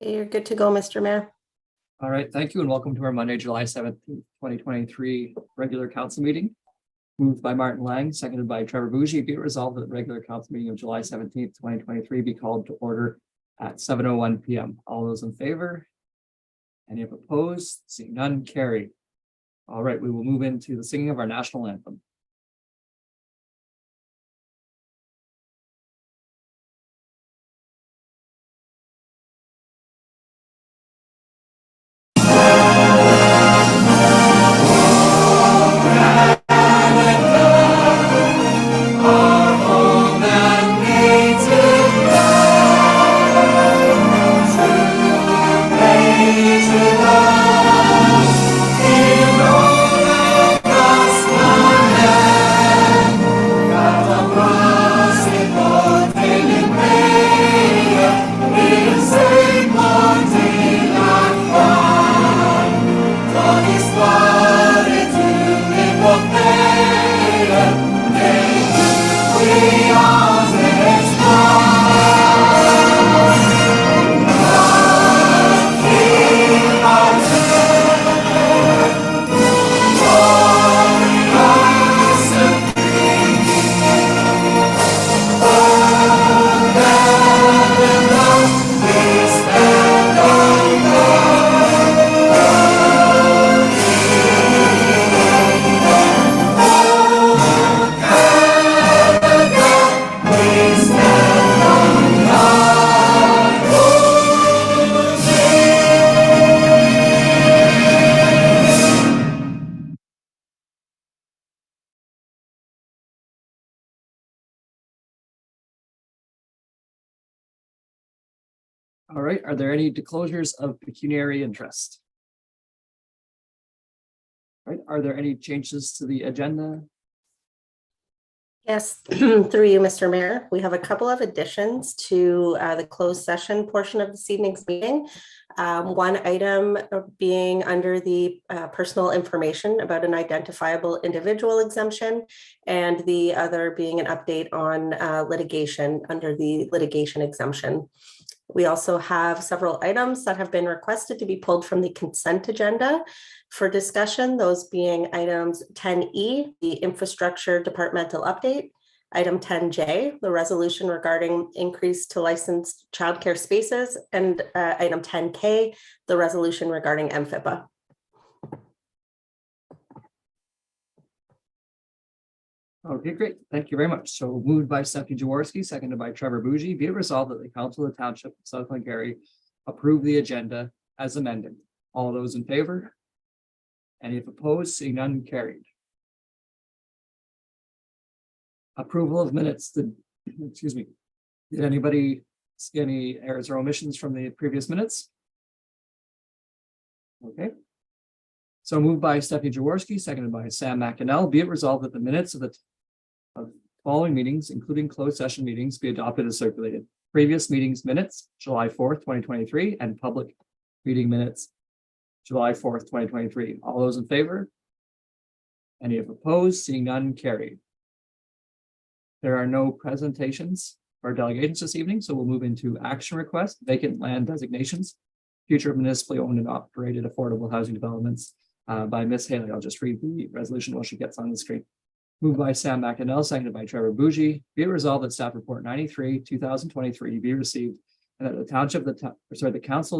You're good to go, Mr. Mayor. All right, thank you and welcome to our Monday, July 7th, 2023 regular council meeting. Moved by Martin Lang, seconded by Trevor Bougie. Be it resolved that the regular council meeting of July 17th, 2023 be called to order at 7:01 p.m. All those in favor? Any opposed? Seeing none, carried. All right, we will move into the singing of our national anthem. All right, are there any disclosures of pecuniary interest? All right, are there any changes to the agenda? Yes, through you, Mr. Mayor. We have a couple of additions to the closed session portion of this evening's meeting. One item being under the personal information about an identifiable individual exemption, and the other being an update on litigation under the litigation exemption. We also have several items that have been requested to be pulled from the consent agenda for discussion, those being items 10E, the infrastructure departmental update, item 10J, the resolution regarding increase to licensed childcare spaces, and item 10K, the resolution regarding MFIPA. Okay, great. Thank you very much. So moved by Stephanie Jaworski, seconded by Trevor Bougie. Be it resolved that the Council of the Township of South Glengarry approve the agenda as amended. All those in favor? Any opposed? Seeing none, carried. Approval of minutes. Excuse me. Did anybody see any errors or omissions from the previous minutes? Okay. So moved by Stephanie Jaworski, seconded by Sam McInnell. Be it resolved that the minutes of the following meetings, including closed session meetings, be adopted as circulated. Previous meetings minutes, July 4th, 2023, and public meeting minutes, July 4th, 2023. All those in favor? Any opposed? Seeing none, carried. There are no presentations or delegations this evening, so we'll move into action requests, vacant land designations, future municipally owned and operated affordable housing developments by Ms. Haley. I'll just read the resolution while she gets on the screen. Moved by Sam McInnell, seconded by Trevor Bougie. Be it resolved that staff report 93, 2023 be received, and that the Council of the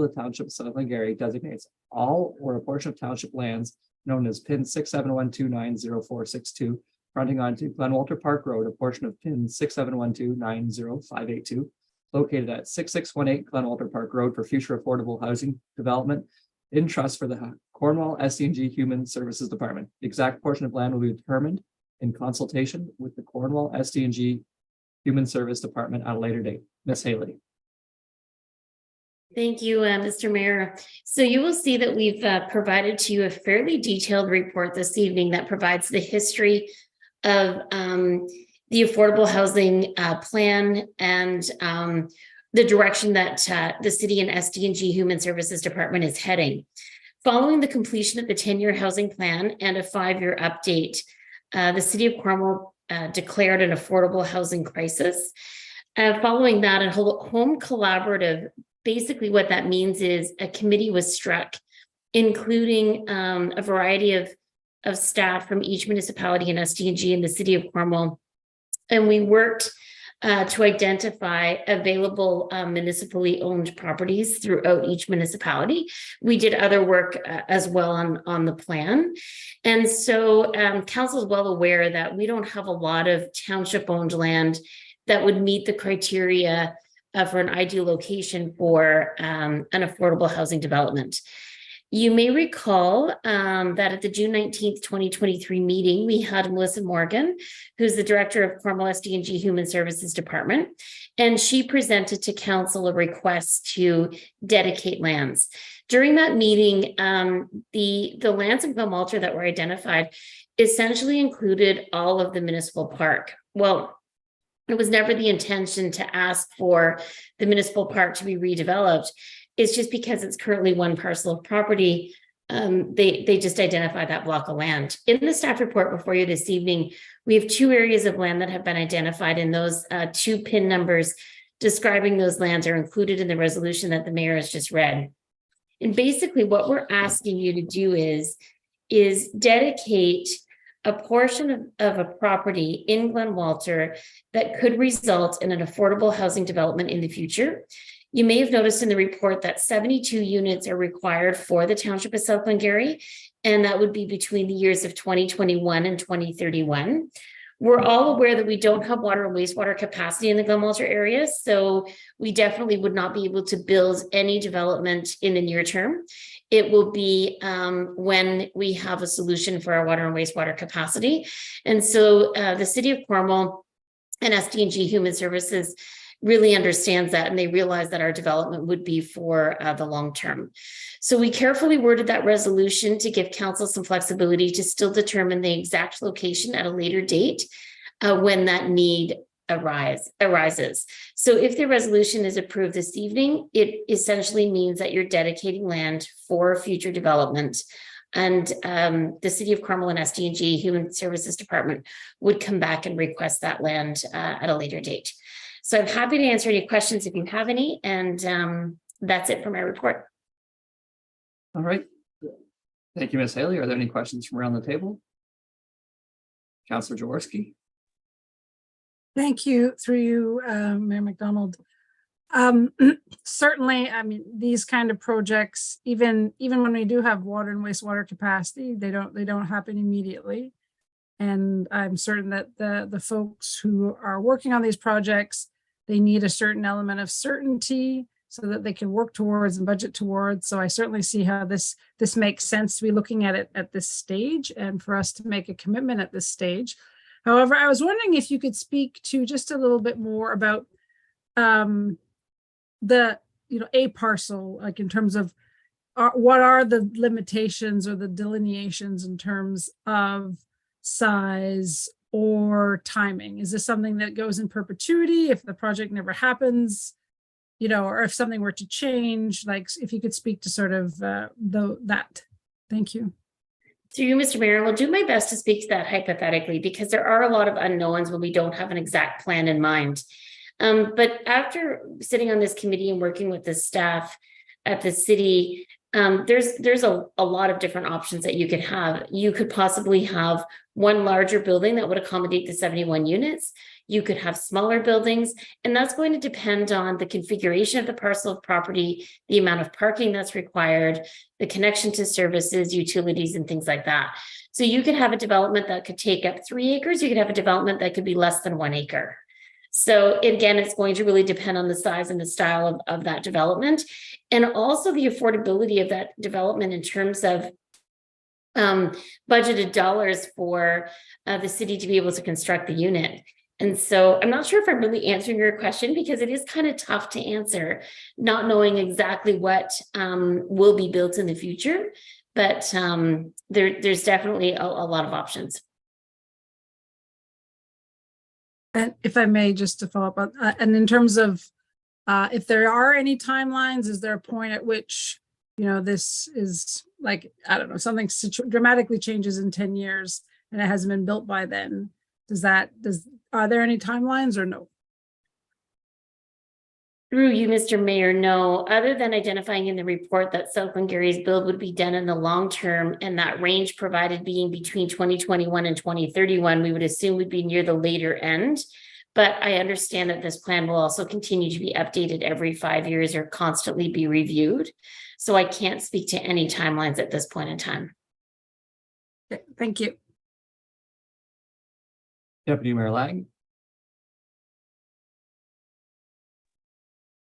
Township of South Glengarry designates all or a portion of township lands known as PIN 6712904662, fronting onto Glen Walter Park Road, a portion of PIN 6712900582, located at 6618 Glen Walter Park Road for future affordable housing development in trust for the Cornwall SDNG Human Services Department. The exact portion of land will be determined in consultation with the Cornwall SDNG Human Service Department at a later date. Ms. Haley. Thank you, Mr. Mayor. So you will see that we've provided to you a fairly detailed report this evening that provides the history of the affordable housing plan and the direction that the city and SDNG Human Services Department is heading. Following the completion of the 10-year housing plan and a 5-year update, the city of Cornwall declared an affordable housing crisis. Following that, a home collaborative basically what that means is a committee was struck, including a variety of staff from each municipality in SDNG in the city of Cornwall. And we worked to identify available municipally owned properties throughout each municipality. We did other work as well on the plan. And so council is well aware that we don't have a lot of township owned land that would meet the criteria for an ideal location for an affordable housing development. You may recall that at the June 19th, 2023 meeting, we had Melissa Morgan, who's the director of Cornwall SDNG Human Services Department, and she presented to council a request to dedicate lands. During that meeting, the lands in Glenmalter that were identified essentially included all of the municipal park. Well, it was never the intention to ask for the municipal park to be redeveloped. It's just because it's currently one parcel of property, they just identify that block of land. In the staff report before you this evening, we have 2 areas of land that have been identified, and those 2 PIN numbers describing those lands are included in the resolution that the mayor has just read. And basically what we're asking you to do is dedicate a portion of a property in Glenmalter that could result in an affordable housing development in the future. You may have noticed in the report that 72 units are required for the township of South Glengarry, and that would be between the years of 2021 and 2031. We're all aware that we don't have water and wastewater capacity in the Glenmalter area, so we definitely would not be able to build any development in the near term. It will be when we have a solution for our water and wastewater capacity. And so the city of Cornwall and SDNG Human Services really understands that, and they realize that our development would be for the long term. So we carefully worded that resolution to give council some flexibility to still determine the exact location at a later date when that need arises. So if the resolution is approved this evening, it essentially means that you're dedicating land for future development. And the city of Cornwall and SDNG Human Services Department would come back and request that land at a later date. So I'm happy to answer any questions if you have any, and that's it for my report. All right. Thank you, Ms. Haley. Are there any questions from around the table? Councillor Jaworski. Thank you, through you, Mayor McDonald. Certainly, I mean, these kind of projects, even when we do have water and wastewater capacity, they don't happen immediately. And I'm certain that the folks who are working on these projects, they need a certain element of certainty so that they can work towards and budget towards. So I certainly see how this makes sense to be looking at it at this stage and for us to make a commitment at this stage. However, I was wondering if you could speak to just a little bit more about a parcel, like in terms of what are the limitations or the delineations in terms of size or timing? Is this something that goes in perpetuity if the project never happens, or if something were to change? Like, if you could speak to sort of that. Thank you. Through you, Mr. Mayor, I'll do my best to speak to that hypothetically, because there are a lot of unknowns when we don't have an exact plan in mind. But after sitting on this committee and working with the staff at the city, there's a lot of different options that you could have. You could possibly have one larger building that would accommodate the 71 units. You could have smaller buildings, and that's going to depend on the configuration of the parcel of property, the amount of parking that's required, the connection to services, utilities, and things like that. So you could have a development that could take up 3 acres. You could have a development that could be less than 1 acre. So again, it's going to really depend on the size and the style of that development, and also the affordability of that development in terms of budgeted dollars for the city to be able to construct the unit. And so I'm not sure if I'm really answering your question, because it is kind of tough to answer, not knowing exactly what will be built in the future, but there's definitely a lot of options. And if I may, just to follow up on, and in terms of if there are any timelines, is there a point at which, this is like, I don't know, something dramatically changes in 10 years and it hasn't been built by then? Are there any timelines or no? Through you, Mr. Mayor, no, other than identifying in the report that South Glengarry's build would be done in the long term and that range provided being between 2021 and 2031, we would assume would be near the later end. But I understand that this plan will also continue to be updated every 5 years or constantly be reviewed. So I can't speak to any timelines at this point in time. Okay, thank you. Deputy Mayor Lang.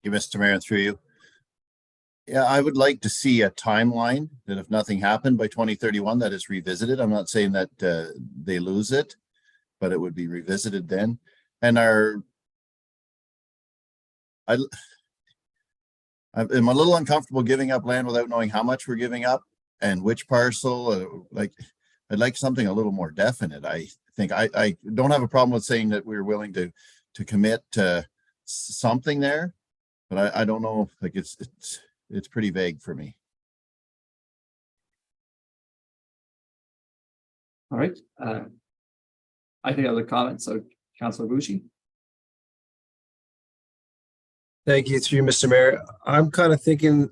You, Mr. Mayor, through you. Yeah, I would like to see a timeline that if nothing happened by 2031, that is revisited. I'm not saying that they lose it, but it would be revisited then. And I'm a little uncomfortable giving up land without knowing how much we're giving up and which parcel. I'd like something a little more definite. I think I don't have a problem with saying that we're willing to commit to something there, but I don't know. Like it's pretty vague for me. All right. I think other comments. So Councillor Bucci. Thank you, through you, Mr. Mayor. I'm kind of thinking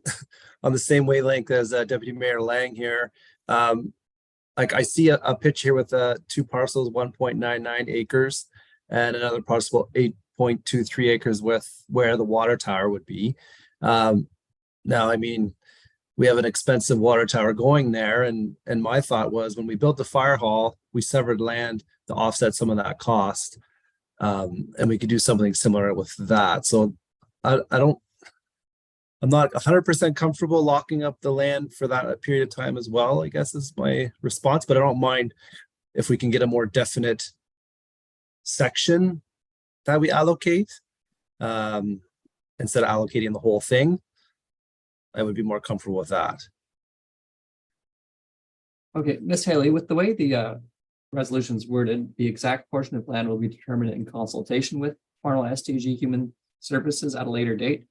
on the same wavelength as Deputy Mayor Lang here. Like I see a pitch here with two parcels, 1.99 acres, and another parcel 8.23 acres with where the water tower would be. Now, I mean, we have an expensive water tower going there, and my thought was when we built the fire hall, we severed land to offset some of that cost, and we could do something similar with that. So I'm not 100% comfortable locking up the land for that period of time as well, I guess is my response, but I don't mind if we can get a more definite section that we allocate instead of allocating the whole thing. I would be more comfortable with that. Okay, Ms. Haley, with the way the resolution's worded, the exact portion of land will be determined in consultation with Farnell STG Human Services at a later date.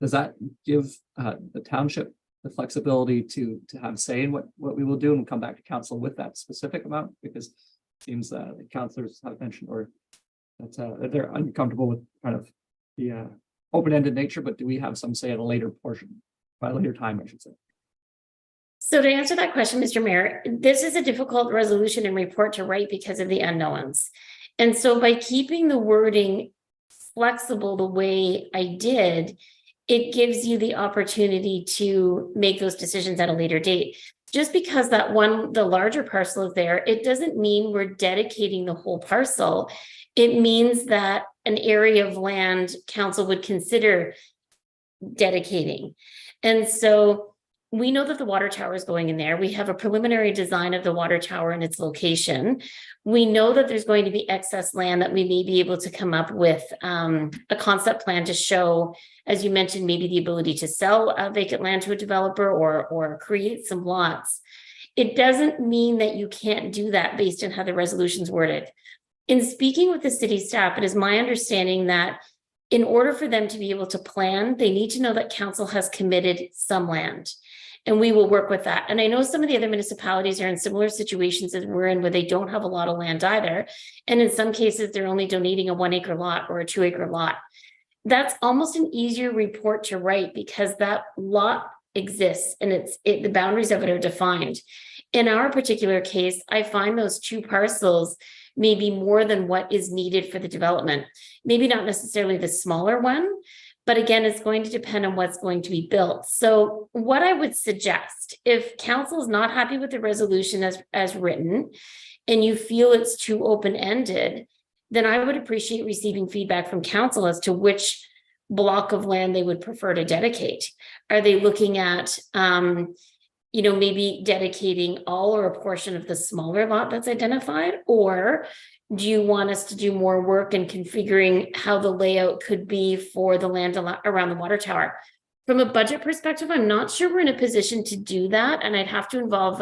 Does that give the township the flexibility to have say in what we will do and come back to council with that specific amount? Because it seems the councillors have mentioned or that they're uncomfortable with kind of the open-ended nature, but do we have some say at a later portion, by a later time, I should say? So to answer that question, Mr. Mayor, this is a difficult resolution and report to write because of the unknowns. And so by keeping the wording flexible the way I did, it gives you the opportunity to make those decisions at a later date. Just because the larger parcel is there, it doesn't mean we're dedicating the whole parcel. It means that an area of land council would consider dedicating. And so we know that the water tower is going in there. We have a preliminary design of the water tower and its location. We know that there's going to be excess land that we may be able to come up with a concept plan to show, as you mentioned, maybe the ability to sell vacant land to a developer or create some lots. It doesn't mean that you can't do that based on how the resolution's worded. In speaking with the city staff, it is my understanding that in order for them to be able to plan, they need to know that council has committed some land. And we will work with that. And I know some of the other municipalities are in similar situations as we're in, where they don't have a lot of land either. And in some cases, they're only donating a 1 acre lot or a 2 acre lot. That's almost an easier report to write because that lot exists and the boundaries of it are defined. In our particular case, I find those two parcels may be more than what is needed for the development. Maybe not necessarily the smaller one, but again, it's going to depend on what's going to be built. So what I would suggest, if council is not happy with the resolution as written, and you feel it's too open-ended, then I would appreciate receiving feedback from council as to which block of land they would prefer to dedicate. Are they looking at, maybe dedicating all or a portion of the smaller lot that's identified? Or do you want us to do more work in configuring how the layout could be for the land around the water tower? From a budget perspective, I'm not sure we're in a position to do that. And I'd have to involve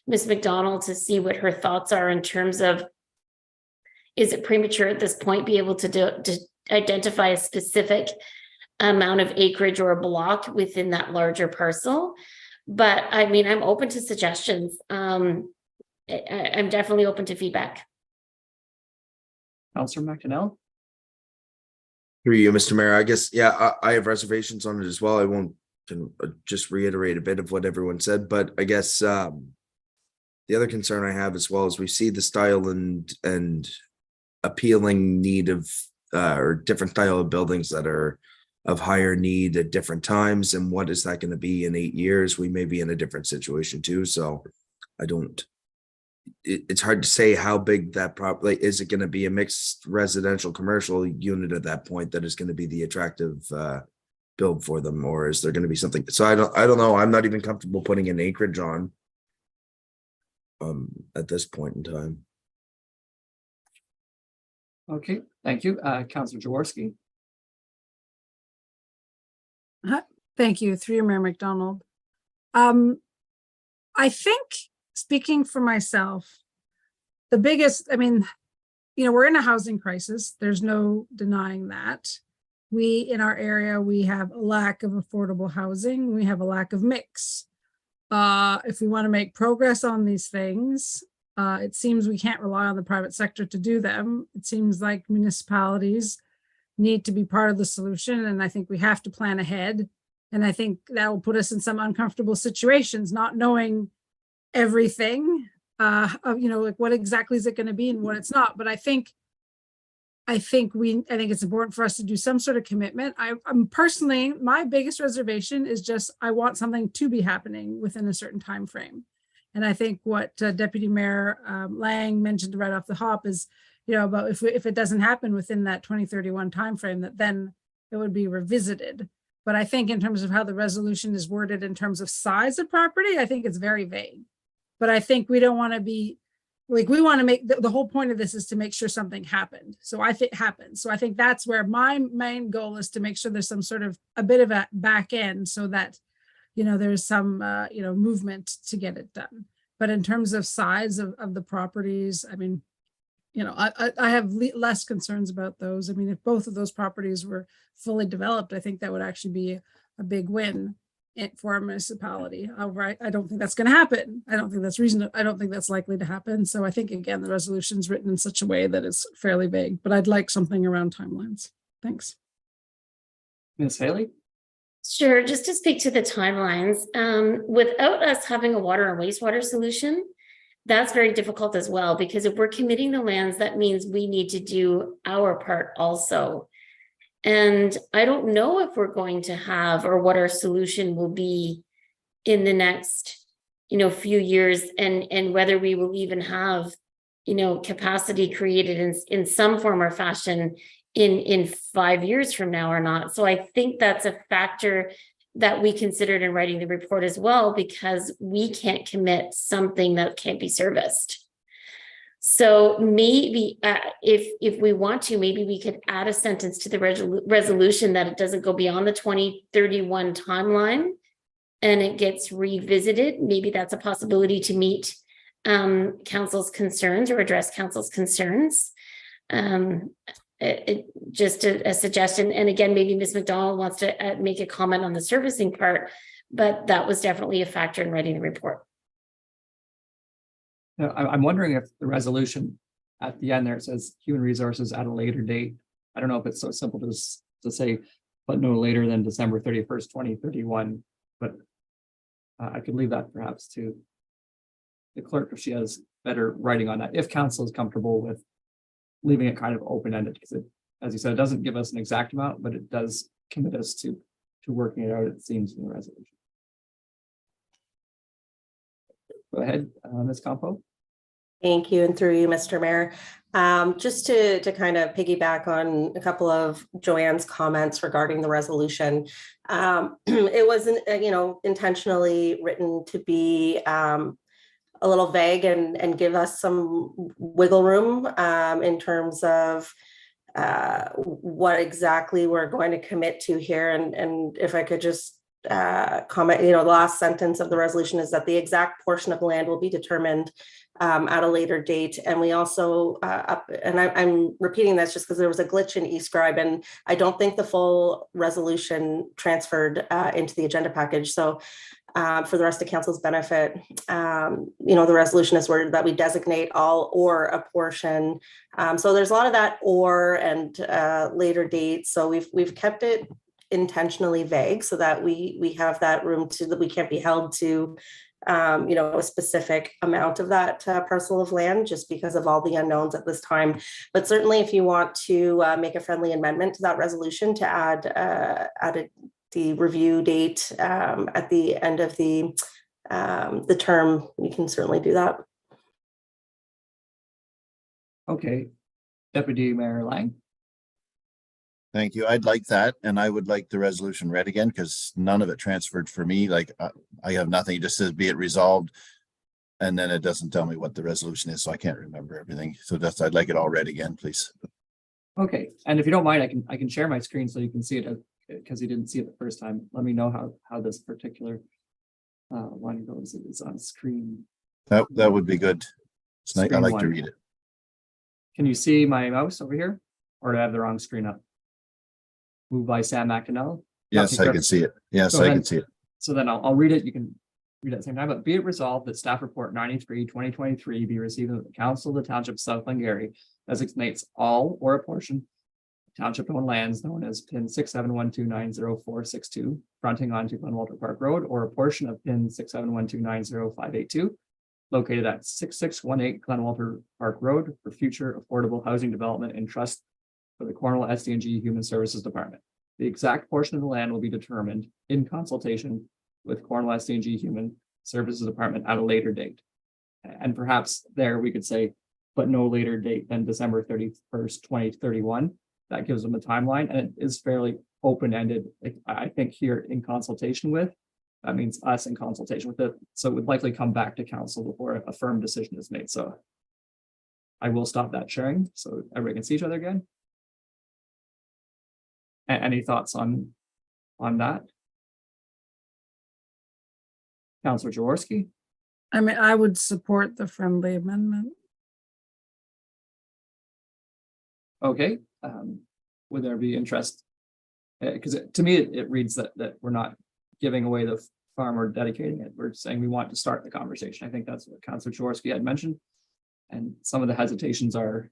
Ms. McDonald to see what her thoughts are in terms of, is it premature at this point be able to identify a specific amount of acreage or a block within that larger parcel? But I mean, I'm open to suggestions. I'm definitely open to feedback. Councillor McDonnell. Through you, Mr. Mayor, I guess, yeah, I have reservations on it as well. I won't just reiterate a bit of what everyone said, but I guess the other concern I have as well is we see the style and appealing need of or different style of buildings that are of higher need at different times. And what is that going to be in 8 years? We may be in a different situation too. So I don't, it's hard to say how big that property is. It going to be a mixed residential commercial unit at that point that is going to be the attractive build for them, or is there going to be something? So I don't know. I'm not even comfortable putting an acreage on at this point in time. Okay, thank you. Councillor Jaworski. Thank you, through you, Mayor McDonald. I think, speaking for myself, the biggest, I mean, you know, we're in a housing crisis. There's no denying that. We, in our area, we have a lack of affordable housing. We have a lack of mix. If we want to make progress on these things, it seems we can't rely on the private sector to do them. It seems like municipalities need to be part of the solution, and I think we have to plan ahead. And I think that will put us in some uncomfortable situations, not knowing everything, you know, like what exactly is it going to be and what it's not. But I think it's important for us to do some sort of commitment. I'm personally, my biggest reservation is just, I want something to be happening within a certain time frame. And I think what Deputy Mayor Lang mentioned right off the hop is, you know, about if it doesn't happen within that 2031 timeframe, that then it would be revisited. But I think in terms of how the resolution is worded in terms of size of property, I think it's very vague. But I think we don't want to be like, we want to make the whole point of this is to make sure something happened. So I think happens. So I think that's where my main goal is, to make sure there's some sort of a bit of a back end so that, you know, there's some, you know, movement to get it done. But in terms of size of the properties, I mean, you know, I have less concerns about those. I mean, if both of those properties were fully developed, I think that would actually be a big win for our municipality. However, I don't think that's going to happen. I don't think that's reasonable. I don't think that's likely to happen. So I think, again, the resolution is written in such a way that it's fairly vague, but I'd like something around timelines. Thanks. Ms. Haley. Sure, just to speak to the timelines, without us having a water and wastewater solution, that's very difficult as well, because if we're committing the lands, that means we need to do our part also. And I don't know if we're going to have, or what our solution will be in the next, you know, few years, and whether we will even have, you know, capacity created in some form or fashion in 5 years from now or not. So I think that's a factor that we considered in writing the report as well, because we can't commit something that can't be serviced. So maybe if we want to, maybe we could add a sentence to the resolution that it doesn't go beyond the 2031 timeline and it gets revisited. Maybe that's a possibility to meet council's concerns or address council's concerns. Just a suggestion. And again, maybe Ms. McDonald wants to make a comment on the servicing part, but that was definitely a factor in writing the report. Now, I'm wondering if the resolution at the end there, it says human resources at a later date. I don't know if it's so simple to say, but no later than December 31st, 2031. But I could leave that perhaps to the clerk if she has better writing on that, if council is comfortable with leaving it kind of open-ended, because it, as you said, it doesn't give us an exact amount, but it does commit us to working it out, it seems, in the resolution. Go ahead, Ms. Campo. Thank you, and through you, Mr. Mayor. Just to kind of piggyback on a couple of Joanne's comments regarding the resolution. It wasn't, you know, intentionally written to be a little vague and give us some wiggle room in terms of what exactly we're going to commit to here. And if I could just comment, you know, the last sentence of the resolution is that the exact portion of the land will be determined at a later date. And we also, I'm repeating this just because there was a glitch in eScribe, and I don't think the full resolution transferred into the agenda package. So For the rest of council's benefit, the resolution is worded that we designate all or a portion. So there's a lot of that or and later dates. So we've kept it intentionally vague so that we have that room to that we can't be held to a specific amount of that parcel of land just because of all the unknowns at this time. But certainly if you want to make a friendly amendment to that resolution to add the review date at the end of the term, we can certainly do that. Okay. Deputy Mayor Lang. Thank you. I'd like that. And I would like the resolution read again because none of it transferred for me. Like I have nothing. It just says be it resolved. And then it doesn't tell me what the resolution is. So I can't remember everything. So I'd like it all read again, please. Okay, and if you don't mind, I can share my screen so you can see it because you didn't see it the first time. Let me know how this particular one goes. It is on screen. That would be good. It's nice. I Screen like one. to read it. Can you see my mouse over here? Or do I have the wrong screen up? Moved by Sam McInnell. Yes, I can see it. Yes, I can see it. So then I'll read it. You can read it at the same time. But be it resolved that staff report 93, 2023 be received at the Council of the Township of South Glengarry designates all or a portion township owned lands known as pin 6712904662 fronting onto Glenwalter Park Road or a portion of pin 6712905582 located at 6618 Glenwalter Park Road for future affordable housing development and trust for the Cornwall SDNG Human Services Department. The exact portion of the land will be determined in consultation with Cornwall SDNG Human Services Department at a later date. And perhaps there we could say, but no later date than December 31st, 2031. That gives them a timeline and it is fairly open-ended. I think here in consultation with, that means us in consultation with it. So it would likely come back to council before a firm decision is made. So I will stop that sharing so everybody can see each other again. Any thoughts on that? Councillor Jaworski? I mean, I would support the friendly amendment. Okay, would there be interest? Because to me, it reads that we're not giving away the farm or dedicating it. We're saying we want to start the conversation. I think that's what Councillor Jaworski had mentioned. And some of the hesitations are,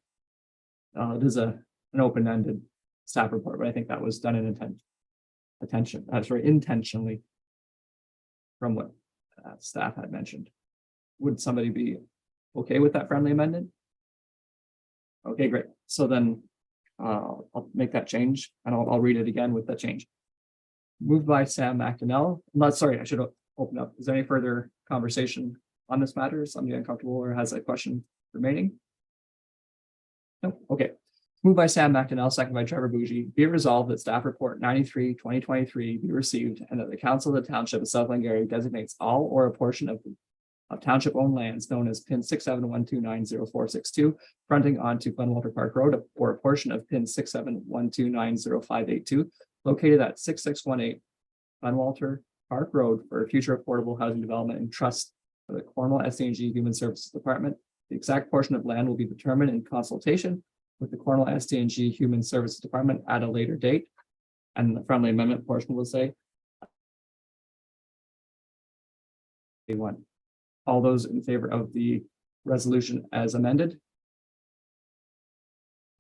it is an open-ended staff report, but I think that was done in intentionally from what staff had mentioned. Would somebody be okay with that friendly amendment? Okay, great. So then I'll make that change and I'll read it again with that change. Moved by Sam McInnell. Sorry, I should open up. Is there any further conversation on this matter? Is somebody uncomfortable or has a question remaining? No, okay. Moved by Sam McInnell, second by Trevor Bougie. Be it resolved that staff report 93, 2023 be received and that the Council of the Township of South Glengarry designates all or a portion of township owned lands known as pin 6712904662 fronting onto Glenwalter Park Road or a portion of pin 6712905582 located at 6618 Glenwalter Park Road for future affordable housing development and trust for the Cornwall SDNG Human Services Department. The exact portion of land will be determined in consultation with the Cornwall SDNG Human Services Department at a later date. And the friendly amendment portion will say one. All those in favor of the resolution as amended?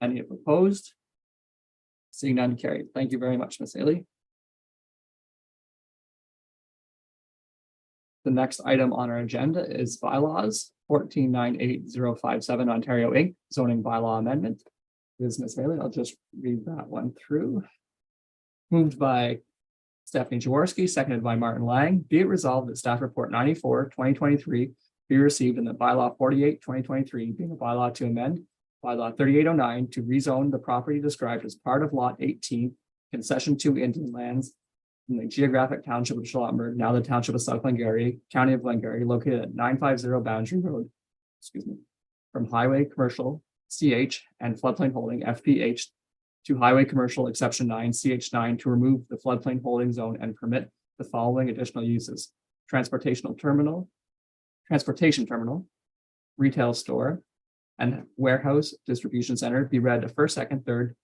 Any opposed? Seeing none, carried. Thank you very much, Ms. Haley. The next item on our agenda is bylaws 1498057 Ontario Inc. zoning bylaw amendment. Is Ms. Haley? I'll just read that one through. Moved by Stephanie Jaworski, seconded by Martin Lang. Be it resolved that staff report 94, 2023 be received and that bylaw 48, 2023 being a bylaw to amend bylaw 3809 to rezone the property described as part of lot 18, concession 2 Indian lands in the geographic township of Charlottenburg, now the township of South Glengarry, county of Glengarry, located at 950 Boundary Road, from highway commercial CH and floodplain holding FPH to highway commercial exception 9 CH9 to remove the floodplain holding zone and permit the following additional uses: transportation terminal, retail store, and warehouse distribution center be read to first, second, third,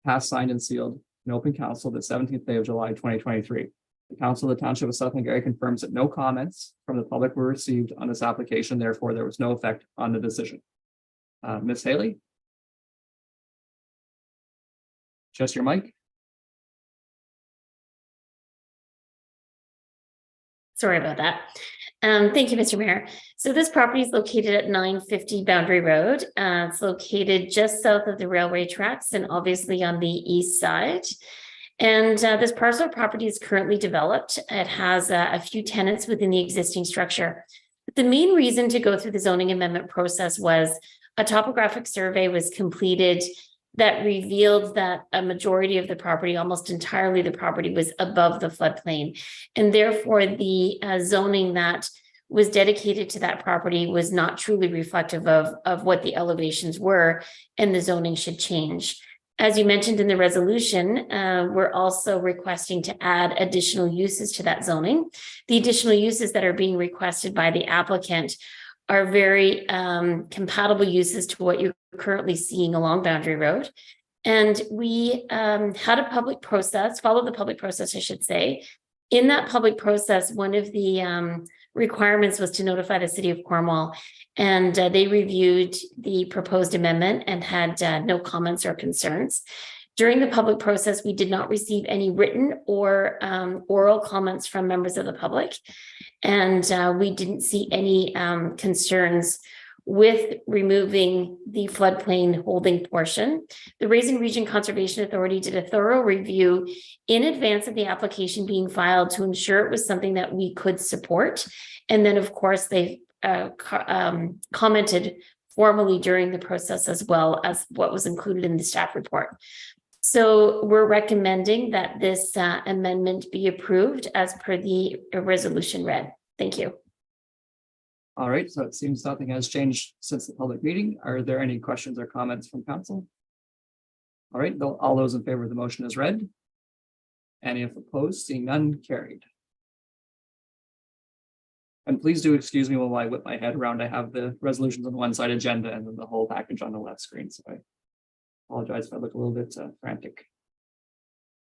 passed, signed, and sealed in open council the 17th day of July, 2023. The Council of the Township of South Glengarry confirms that no comments from the public were received on this application, therefore there was no effect on the decision. Ms. Haley? Just your mic? Sorry about that. Thank you, Mr. Mayor. So this property is located at 950 Boundary Road. It's located just south of the railway tracks and obviously on the east side. And this parcel of property is currently developed. It has a few tenants within the existing structure. But the main reason to go through the zoning amendment process was a topographic survey was completed that revealed that a majority of the property, almost entirely the property, was above the floodplain. And therefore, the zoning that was dedicated to that property was not truly reflective of what the elevations were, and the zoning should change. As you mentioned in the resolution, we're also requesting to add additional uses to that zoning. The additional uses that are being requested by the applicant are very compatible uses to what you're currently seeing along Boundary Road. And we had a public process, followed the public process, I should say. In that public process, one of the requirements was to notify the City of Cornwall, and they reviewed the proposed amendment and had no comments or concerns. During the public process, we did not receive any written or oral comments from members of the public. And we didn't see any concerns with removing the floodplain holding portion. The Raisin Region Conservation Authority did a thorough review in advance of the application being filed to ensure it was something that we could support. And then, of course, they commented formally during the process as well as what was included in the staff report. So we're recommending that this amendment be approved as per the resolution read. Thank you. All right, so it seems nothing has changed since the public meeting. Are there any questions or comments from council? All right, all those in favor of the motion as read. Any opposed? Seeing none, carried. And please do excuse me while I whip my head around. I have the resolutions on one side agenda and then the whole package on the left screen. So I apologize if I look a little bit frantic.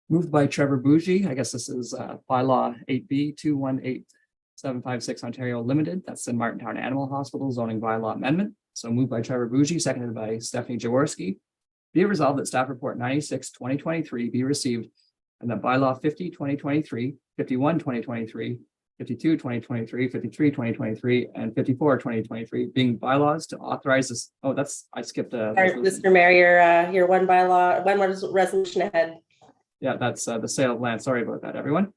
Moved by Trevor Bougie. I guess this is bylaw 8B 218756 Ontario Limited. That's the Martintown Animal Hospital zoning bylaw amendment. So moved by Trevor Bougie, seconded by Stephanie Jaworski. Be it resolved that staff report 96/2023 be received, and that bylaw 50/2023, 51/2023, 52/2023, 53/2023, and 54/2023 being bylaws to authorize this. Oh, that's, I skipped a. Sorry, Mr. Mayor, your one bylaw, one resolution ahead. Yeah, that's the sale of land. Sorry about that, everyone.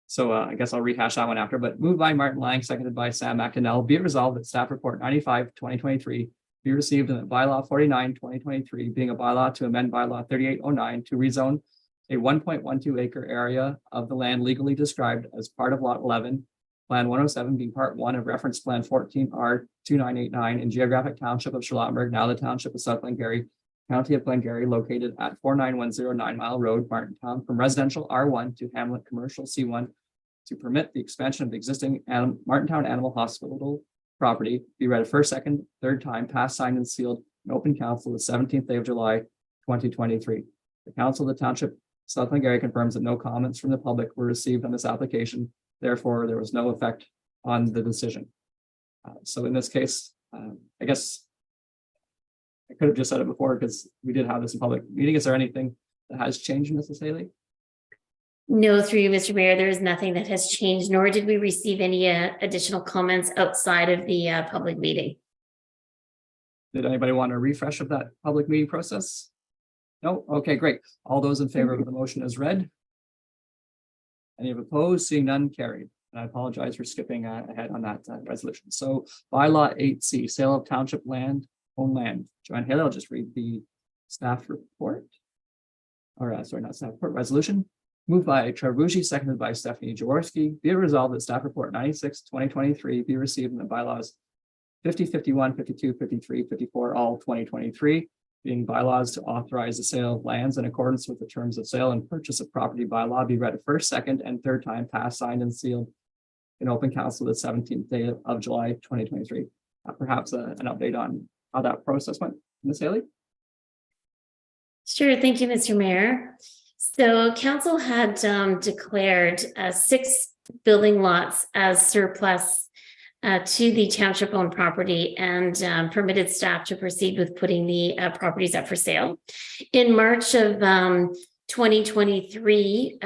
So I guess I'll rehash that one after, but moved by Martin Lang, seconded by Sam McInnell. Be it resolved that staff report 95/2023 be received, and that bylaw 49/2023 being a bylaw to amend bylaw 3809 to rezone a 1.12 acre area of the land legally described as part of lot 11, plan 107 being part 1 of reference plan 14R2989 in geographic township of Charlottenburg, now the township of South Glengarry, County of Glengarry, located at 49109 Mile Road, Martintown, from residential R1 to Hamlet commercial C1 to permit the expansion of the existing Martintown Animal Hospital property be read a first, second, third time, passed, signed, and sealed in open council the 17th day of July 2023. The council of the township South Glengarry confirms that no comments from the public were received on this application. Therefore, there was no effect on the decision. So in this case, I guess I could have just said it before because we did have this in public meeting. Is there anything that has changed, Mrs. Haley? No, through you, Mr. Mayor, there is nothing that has changed, nor did we receive any additional comments outside of the public meeting. Did anybody want a refresh of that public meeting process? No? Okay, great. All those in favor of the motion as read? Any opposed? Seeing none, carried. And I apologize for skipping ahead on that resolution. So bylaw 8C, sale of township land, owned land. Joanne Haley, I'll just read the staff report. Or sorry, not staff report, resolution. Moved by Trevor Bougie, seconded by Stephanie Jaworski. Be it resolved that staff report 96/2023 be received in the bylaws 50, 51, 52, 53, 54, all 2023, being bylaws to authorize the sale of lands in accordance with the terms of sale and purchase of property bylaw be read a first, second, and third time, passed, signed, and sealed in open council the 17th day of July 2023. Perhaps an update on how that process went, Ms. Haley? Sure, thank you, Mr. Mayor. So council had declared 6 building lots as surplus to the township-owned property and permitted staff to proceed with putting the properties up for sale. In March of 2023,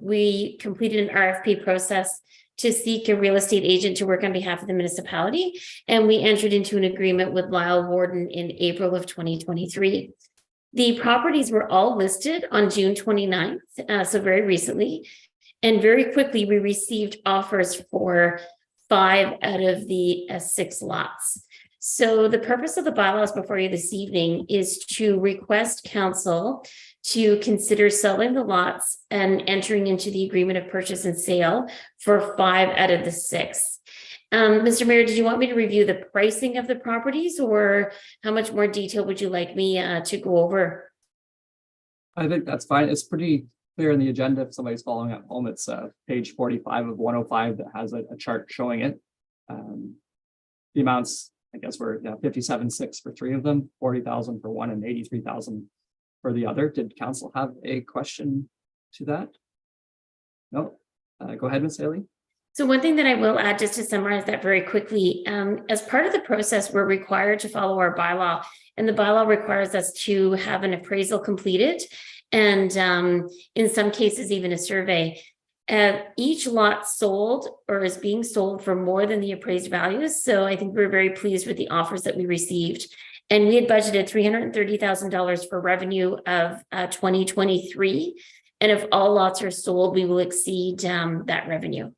we completed an RFP process to seek a real estate agent to work on behalf of the municipality, and we entered into an agreement with Lyle Warden in April of 2023. The properties were all listed on June 29th, so very recently, and very quickly we received offers for 5 out of the 6 lots. So the purpose of the bylaws before you this evening is to request council to consider selling the lots and entering into the agreement of purchase and sale for 5 out of the 6. Mr. Mayor, did you want me to review the pricing of the properties, or how much more detail would you like me to go over? I think that's fine. It's pretty clear in the agenda. If somebody's following at home, it's page 45 of 105 that has a chart showing it. The amounts, I guess, were 57.6 for 3 of them, 40,000 for 1, and 83,000 for the other. Did council have a question to that? No. Go ahead, Ms. Haley. So one thing that I will add, just to summarize that very quickly, as part of the process, we're required to follow our bylaw, and the bylaw requires us to have an appraisal completed, and in some cases, even a survey. Each lot sold or is being sold for more than the appraised values. So I think we're very pleased with the offers that we received. And we had budgeted $330,000 for revenue of 2023. And if all lots are sold, we will exceed that revenue.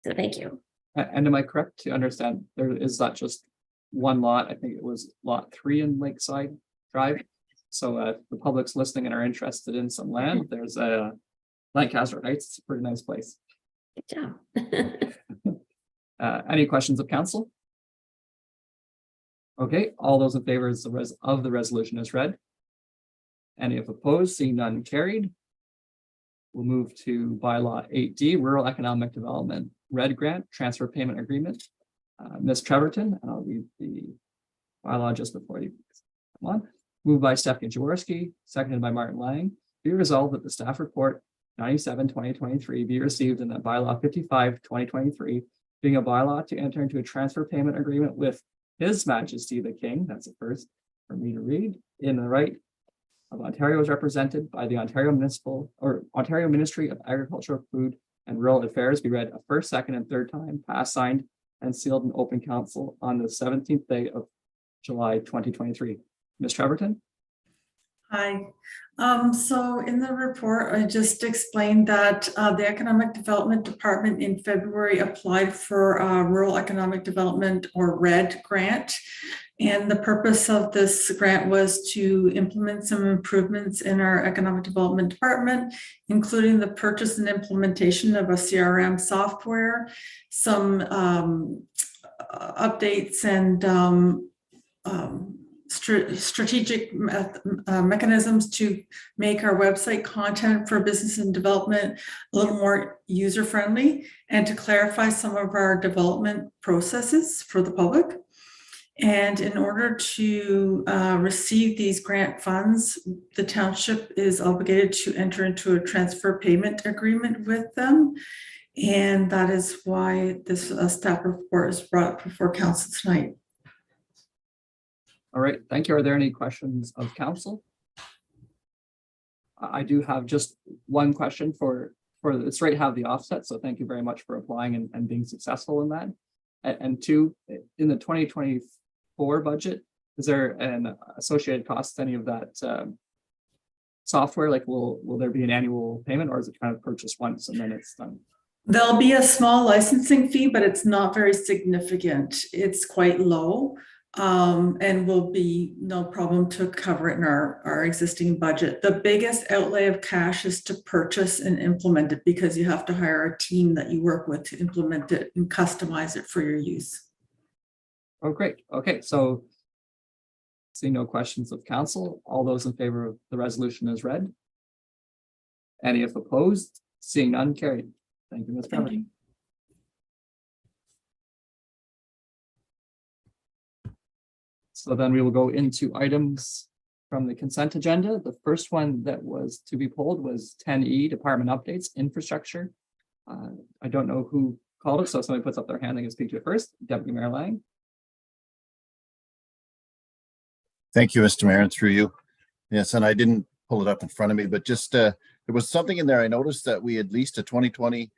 So thank you. And am I correct to understand there is not just one lot? I think it was lot 3 in Lakeside Drive. So the public's listening and are interested in some land. There's a Lancaster Heights. It's a pretty nice place. Good job. Any questions of council? Okay, all those in favor of the resolution as read. Any opposed? Seeing none, carried. We'll move to bylaw 8D, Rural Economic Development Red Grant Transfer Payment Agreement. Ms. Trevorton, and I'll read the bylaw just before you come on. Moved by Stephanie Jaworski, seconded by Martin Lang. Be resolved that the staff report 97/2023 be received, and that bylaw 55/2023 being a bylaw to enter into a transfer payment agreement with His Majesty the King, that's the first for me to read, in the right of Ontario is represented by the Ontario Ministry of Agriculture, Food and Rural Affairs, be read a first, second, and third time, passed, signed, and sealed in open council on the 17th day of July 2023. Ms. Trevorton? Hi. So in the report, I just explained that the Economic Development Department in February applied for a Rural Economic Development, or RED grant. And the purpose of this grant was to implement some improvements in our Economic Development Department, including the purchase and implementation of a CRM software, some updates and strategic mechanisms to make our website content for business and development a little more user-friendly, and to clarify some of our development processes for the public. And in order to receive these grant funds, the township is obligated to enter into a transfer payment agreement with them. And that is why this staff report is brought before council tonight. All right, thank you. Are there any questions of council? I do have just one question for it's right to have the offset. So thank you very much for applying and being successful in that. And 2, in the 2024 budget, is there an associated cost to any of that software? Like will there be an annual payment, or is it kind of purchased once and then it's done? There'll be a small licensing fee, but it's not very significant. It's quite low. And will be no problem to cover it in our existing budget. The biggest outlay of cash is to purchase and implement it, because you have to hire a team that you work with to implement it and customize it for your use. Oh, great. Okay, so seeing no questions of council, all those in favor of the resolution as read. Any opposed? Seeing none, carried. Thank you, Ms. Trevorton. So then we will go into items from the consent agenda. The first one that was to be pulled was 10E, Department Updates, Infrastructure. I don't know who called it, so if somebody puts up their hand, they can speak to it first. Deputy Mayor Lang. Thank you, Mr. Mayor, and through you. Yes, and I didn't pull it up in front of me, but just there was something in there. I noticed that we had leased a 2020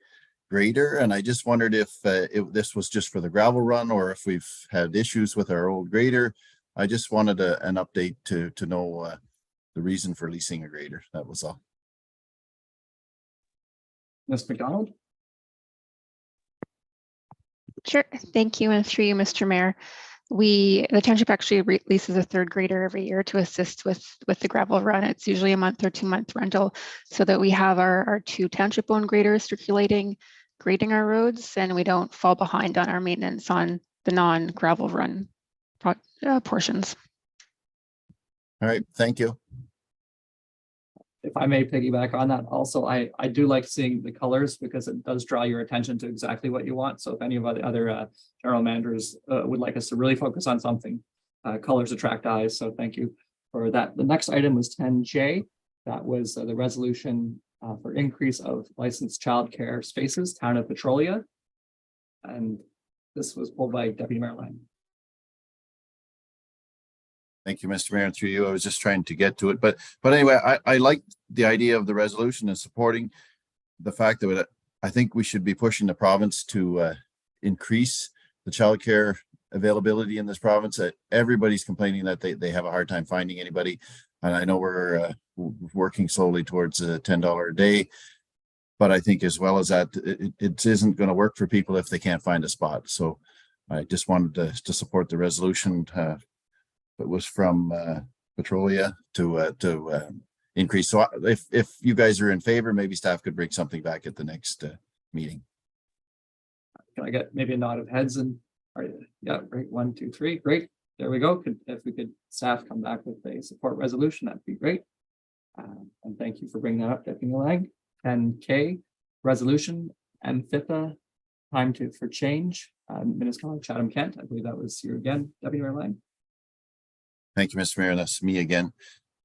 grader, and I just wondered if this was just for the gravel run or if we've had issues with our old grader. I just wanted an update to know the reason for leasing a grader. That was all. Ms. McDonald. Sure. Thank you. And through you, Mr. Mayor. The township actually releases a third grader every year to assist with the gravel run. It's usually a month or 2 month rental so that we have our 2 township owned graders circulating, grading our roads, and we don't fall behind on our maintenance on the non-gravel run portions. All right, thank you. If I may piggyback on that, also, I do like seeing the colors because it does draw your attention to exactly what you want. So if any of the other general managers would like us to really focus on something, colors attract eyes. So thank you for that. The next item was 10J. That was the resolution for increase of licensed childcare spaces, town of Petrolia. And this was pulled by Deputy Mayor Lang. Thank you, Mr. Mayor, and through you. I was just trying to get to it, but anyway, I like the idea of the resolution and supporting the fact that I think we should be pushing the province to increase the childcare availability in this province. Everybody's complaining that they have a hard time finding anybody, and I know we're working slowly towards $10 a day. But I think as well as that, it isn't going to work for people if they can't find a spot. So I just wanted to support the resolution. It was from Petrolia to increase. So if you guys are in favor, maybe staff could bring something back at the next meeting. Can I get maybe a nod of heads and, yeah, great. 1, 2, 3. Great. There we go. If we could staff come back with a support resolution, that'd be great. And thank you for bringing that up, Deputy Lang. 10K resolution and MFIPA time for change. Municipal Chatham-Kent. I believe that was you again, Deputy Mayor Lang. Thank you, Mr. Mayor. That's me again.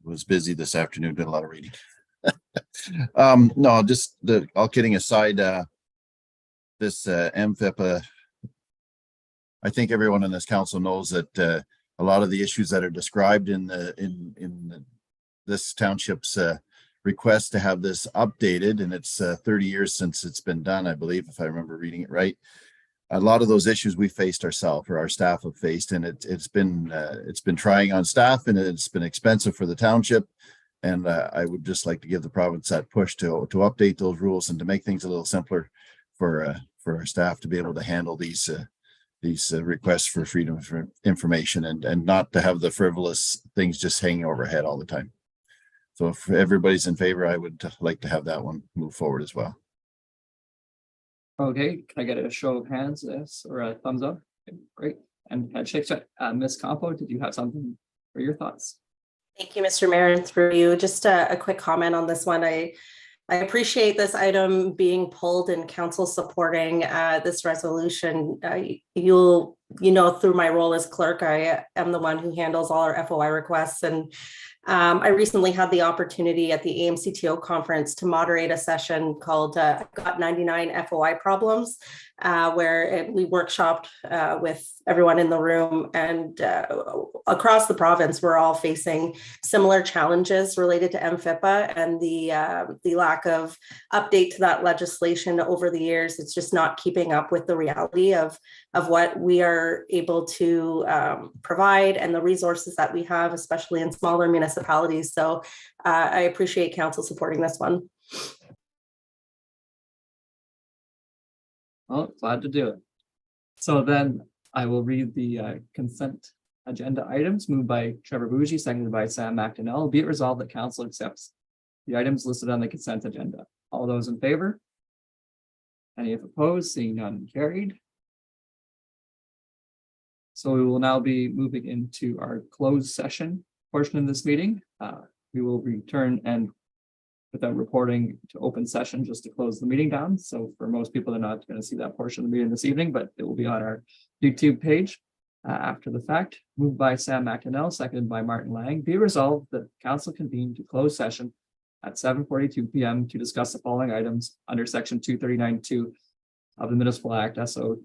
Was busy this afternoon, did a lot of reading. No, just all kidding aside, this MFIPA, I think everyone in this council knows that a lot of the issues that are described in this township's request to have this updated, and it's 30 years since it's been done, I believe, if I remember reading it right. A lot of those issues we faced ourselves, or our staff have faced, and it's been trying on staff, and it's been expensive for the township. And I would just like to give the province that push to update those rules and to make things a little simpler for our staff to be able to handle these requests for freedom of information and not to have the frivolous things just hanging overhead all the time. So if everybody's in favor, I would like to have that one move forward as well. Okay, can I get a show of hands, yes, or a thumbs up? Okay, great. And head shakes. Ms. Campo, did you have something for your thoughts? Thank you, Mr. Mayor, and through you. Just a quick comment on this one. I appreciate this item being pulled and council supporting this resolution. You know, through my role as clerk, I am the one who handles all our FOI requests. And I recently had the opportunity at the AMCTO conference to moderate a session called Got 99 FOI Problems, where we workshopped with everyone in the room, and across the province, we're all facing similar challenges related to MFIPA and the lack of update to that legislation over the years. It's just not keeping up with the reality of what we are able to provide and the resources that we have, especially in smaller municipalities. So I appreciate council supporting this one. Well, glad to do it. So then I will read the consent agenda items moved by Trevor Bougie, seconded by Sam McDonnell. Be it resolved that council accepts the items listed on the consent agenda. All those in favor? Any opposed? Seeing none, carried. So we will now be moving into our closed session portion of this meeting. We will return and without reporting to open session just to close the meeting down. So for most people, they're not going to see that portion of the meeting this evening, but it will be on our YouTube page. After the fact, moved by Sam McInnell, seconded by Martin Lang, be resolved that council convene to close session at 7:42 PM to discuss the following items under section 239(2) of the Municipal Act, SO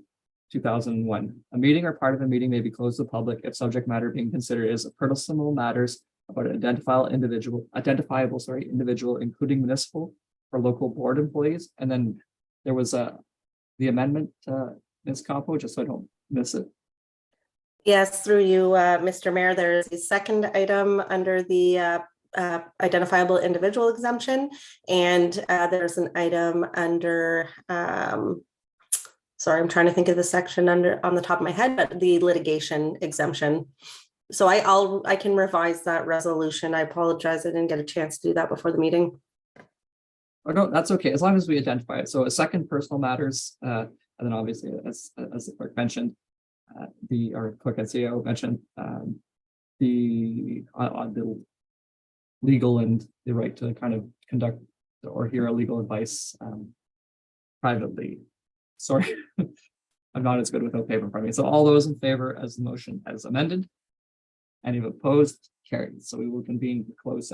2001. A meeting or part of a meeting may be closed to the public if subject matter being considered is personal matters about an identifiable individual, including municipal or local board employees. And then there was the amendment, Ms. Campo, just so I don't miss it. Yes, through you, Mr. Mayor, there is a second item under the identifiable individual exemption. And there's an item under, sorry, I'm trying to think of the section under on the top of my head, but the litigation exemption. So I can revise that resolution. I apologize. I didn't get a chance to do that before the meeting. Oh, no, that's okay, as long as we identify it. So a second personal matters, and then obviously, as the clerk mentioned, clerk and CEO mentioned, the legal and the right to kind of conduct or hear legal advice privately. Sorry, I'm not as good without paper in front of me. So all those in favor as the motion as amended? Any opposed? Carried. So we will convene closed